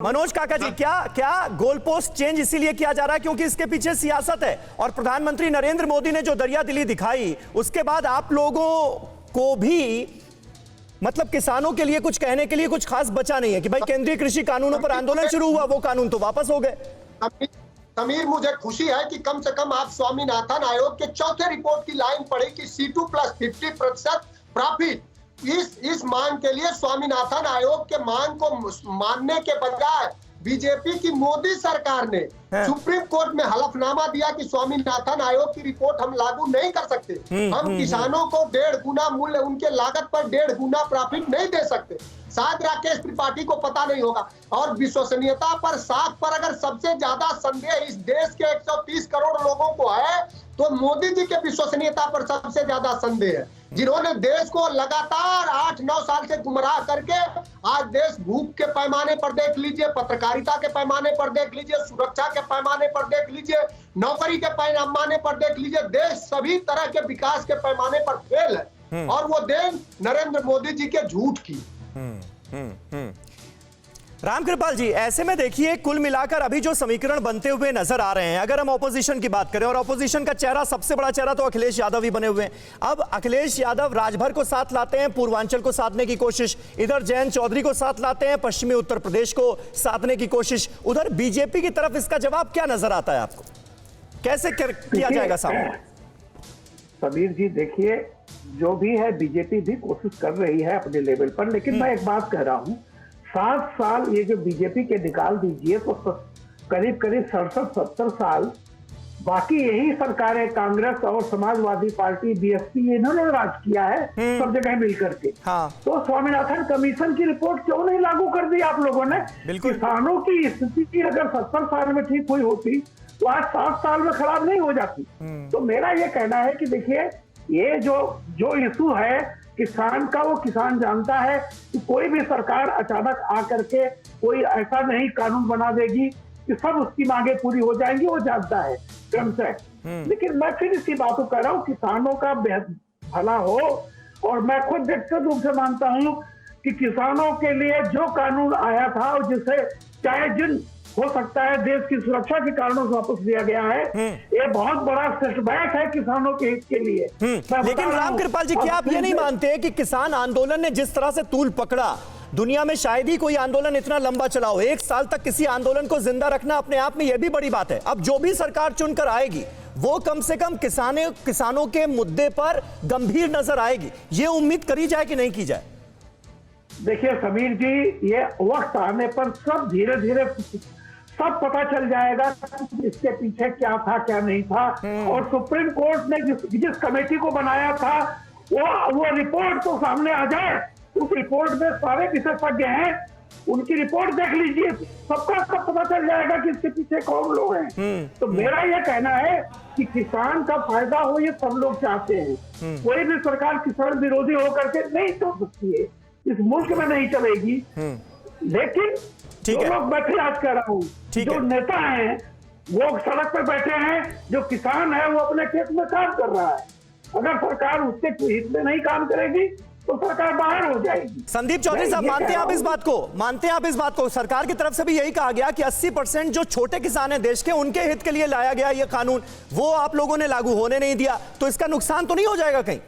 मनोज काका जी, क्या क्या गोल पोस्ट चेंज इसीलिए किया जा रहा है क्योंकि इसके पीछे सियासत है और प्रधानमंत्री नरेंद्र मोदी ने जो दरियादिली दिखाई उसके बाद आप लोगों को भी मतलब किसानों के लिए कुछ कहने के लिए कुछ खास बचा नहीं है कि भाई केंद्रीय कृषि कानूनों पर आंदोलन शुरू हुआ, वो कानून तो वापस हो गए। समीर, मुझे खुशी है कि कम से कम आप स्वामीनाथन आयोग के चौथे रिपोर्ट की लाइन पढ़ी कि C2+50% प्रॉफिट। इस मांग के लिए स्वामीनाथन आयोग के मांग को मानने के बजाय बीजेपी की मोदी सरकार ने सुप्रीम कोर्ट में हलफनामा दिया कि स्वामीनाथन आयोग की रिपोर्ट हम लागू नहीं कर सकते। हम किसानों को 1.5 गुना मूल्य, उनके लागत पर 1.5 गुना प्रॉफिट नहीं दे सकते। शायद राकेश त्रिपाठी को पता नहीं होगा। और विश्वसनीयता पर, साख पर अगर सबसे ज्यादा संदेह इस देश के 130 करोड़ लोगों को है तो मोदी जी के विश्वसनीयता पर सबसे ज्यादा संदेह है, जिन्होंने देश को लगातार 8-9 साल से गुमराह करके आज देश भूख के पैमाने पर देख लीजिए, पत्रकारिता के पैमाने पर देख लीजिए, सुरक्षा के पैमाने पर देख लीजिए, नौकरी के पैमाने पर देख लीजिए, देश सभी तरह के विकास के पैमाने पर फेल है। और वो देन नरेंद्र मोदी जी के झूठ की। रामकृपाल जी, ऐसे में देखिए कुल मिलाकर अभी जो समीकरण बनते हुए नजर आ रहे हैं, अगर हम ऑपोजिशन की बात करें और ऑपोजिशन का चेहरा, सबसे बड़ा चेहरा तो अखिलेश यादव ही बने हुए हैं। अब अखिलेश यादव राजभर को साथ लाते हैं, पूर्वांचल को साधने की कोशिश, इधर जयंत चौधरी को साथ लाते हैं, पश्चिमी उत्तर प्रदेश को साधने की कोशिश, उधर बीजेपी की तरफ इसका जवाब क्या नजर आता है आपको? कैसे किया जाएगा सामने? समीर जी, देखिए, जो भी है बीजेपी भी कोशिश कर रही है अपने लेवल पर, लेकिन मैं एक बात कह रहा हूं, 7 साल ये जो बीजेपी के निकाल दीजिए तो करीब 67-70 साल बाकी यही सरकारें, कांग्रेस और समाजवादी पार्टी, बीएसपी, इन्होंने राज किया है सब जगह मिलकर के। हाँ। तो स्वामीनाथन कमीशन की रिपोर्ट क्यों नहीं लागू कर दी आप लोगों ने? किसानों की स्थिति अगर 70 साल में ठीक हुई होती तो आज 7 साल में खराब नहीं हो जाती। तो मेरा ये कहना है कि देखिए, ये जो इशू है किसान का, वो किसान जानता है कि कोई भी सरकार अचानक आकर के कोई ऐसा नहीं कानून बना देगी कि सब उसकी मांगे पूरी हो जाएंगी, वो जानता है क्रम से। लेकिन मैं फिर इसी बात को कह रहा हूँ, किसानों का भला हो। और मैं खुद व्यक्तिगत रूप से मानता हूँ कि किसानों के लिए जो कानून आया था और जिसे चाहे जिन हो सकता है देश की सुरक्षा के कारणों से वापस लिया गया है, ये बहुत बड़ा सेटबैक है किसानों के हित के लिए। लेकिन रामकृपाल जी, क्या आप ये नहीं मानते कि किसान आंदोलन ने जिस तरह से तूल पकड़ा, दुनिया में शायद ही कोई आंदोलन इतना लंबा चला हो? 1 साल तक किसी आंदोलन को जिंदा रखना अपने आप में यह भी बड़ी बात है। अब जो भी सरकार चुनकर आएगी वो कम से कम किसानों के मुद्दे पर गंभीर नजर आएगी, ये उम्मीद करी जाए कि नहीं की जाए? देखिए समीर जी, ये वक्त आने पर सब धीरे धीरे सब पता चल जाएगा इसके पीछे क्या था क्या नहीं था। और सुप्रीम कोर्ट ने जिस कमेटी को बनाया था वो रिपोर्ट तो सामने आ जाए। उस रिपोर्ट में सारे विशेषज्ञ हैं, उनकी रिपोर्ट देख लीजिए, सबका सब पता चल जाएगा कि इसके पीछे कौन लोग हैं। तो मेरा यह कहना है कि किसान का फायदा हो, ये सब लोग चाहते हैं। कोई भी सरकार किसान विरोधी होकर के नहीं चल सकती है, इस मुल्क में नहीं चलेगी। लेकिन जो लोग बैठे, आज कह रहा हूँ, जो नेता हैं वो सड़क पे बैठे हैं, जो किसान है वो अपने खेत में काम कर रहा है। अगर सरकार उसके हित में नहीं काम करेगी तो सरकार बाहर हो जाएगी। संदीप चौधरी साहब, मानते हैं आप इस बात को? मानते हैं आप इस बात को? सरकार की तरफ से भी यही कहा गया कि 80% जो छोटे किसान हैं देश के, उनके हित के लिए लाया गया ये कानून, वो आप लोगों ने लागू होने नहीं दिया, तो इसका नुकसान तो नहीं हो जाएगा कहीं?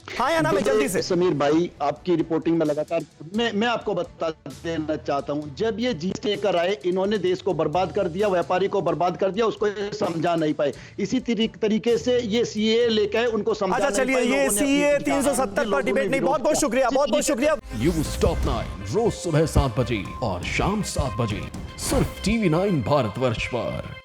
हाँ या ना में जल्दी से। समीर भाई, आपकी रिपोर्टिंग में लगातार मैं आपको बता देना चाहता हूं, जब ये जीएसटी लेकर आए, इन्होंने देश को बर्बाद कर दिया, व्यापारी को बर्बाद कर दिया, उसको ये समझा नहीं पाए। इसी तरीके से ये सीए लेकर उनको समझा नहीं पाए। चलिए, ये सीए 370 पर डिबेट नहीं। बहुत बहुत शुक्रिया, बहुत बहुत शुक्रिया। न्यूज़ टॉप 9 रोज सुबह 7 बजे और शाम 7 बजे सिर्फ TV9 भारतवर्ष पर।